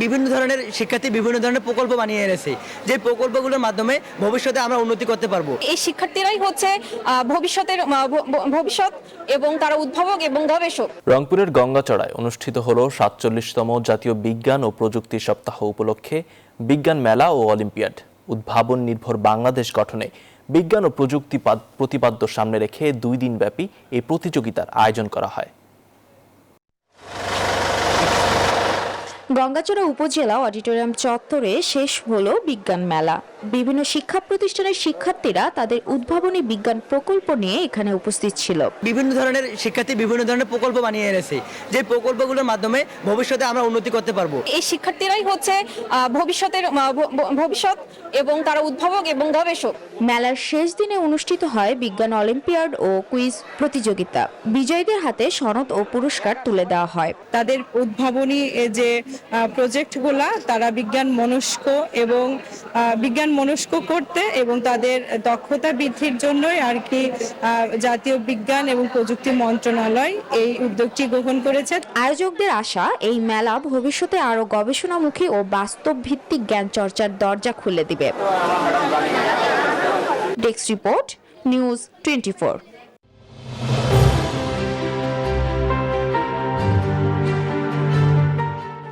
বিভিন্ন ধরনের শিক্ষার্থী বিভিন্ন ধরনের প্রকল্প বানিয়ে এনেছে, যে প্রকল্পগুলোর মাধ্যমে ভবিষ্যতে আমরা উন্নতি করতে পারবো। এই শিক্ষার্থীরাই হচ্ছে ভবিষ্যৎ এবং তারা উদ্ভাবক এবং গবেষক। রংপুরের গঙ্গাচড়ায় অনুষ্ঠিত হলো ৪৭তম জাতীয় বিজ্ঞান ও প্রযুক্তি সপ্তাহ উপলক্ষে বিজ্ঞান মেলা ও অলিম্পিয়াড। উদ্ভাবন নির্ভর বাংলাদেশ গঠনে বিজ্ঞান ও প্রযুক্তি প্রতিপাদ্য সামনে রেখে 2 দিনব্যাপী এই প্রতিযোগিতার আয়োজন করা হয়। গঙ্গাচড়া উপজেলা অডিটোরিয়াম চত্বরে শেষ হলো বিজ্ঞান মেলা। বিভিন্ন শিক্ষা প্রতিষ্ঠানের শিক্ষার্থীরা তাদের উদ্ভাবনী বিজ্ঞান প্রকল্প নিয়ে এখানে উপস্থিত ছিল। বিভিন্ন ধরনের শিক্ষার্থী বিভিন্ন ধরনের প্রকল্প বানিয়ে এনেছে, যে প্রকল্পগুলোর মাধ্যমে ভবিষ্যতে আমরা উন্নতি করতে পারবো। এই শিক্ষার্থীরাই হচ্ছে ভবিষ্যৎ এবং তারা উদ্ভাবক এবং গবেষক। মেলার শেষ দিনে অনুষ্ঠিত হয় বিজ্ঞান অলিম্পিয়াড ও কুইজ প্রতিযোগিতা। বিজয়ীদের হাতে সনদ ও পুরস্কার তুলে দেওয়া হয়। তাদের উদ্ভাবনী যে প্রজেক্টগুলা তারা বিজ্ঞান মনস্ক করতে এবং তাদের দক্ষতা বৃদ্ধির জন্যই আর কি জাতীয় বিজ্ঞান এবং প্রযুক্তি মন্ত্রণালয় এই উদ্যোগটি গ্রহণ করেছে। আয়োজকদের আশা, এই মেলা ভবিষ্যতে আরো গবেষণামুখী ও বাস্তব ভিত্তিক জ্ঞান চর্চার দরজা খুলে দিবে। Desk report, news 24।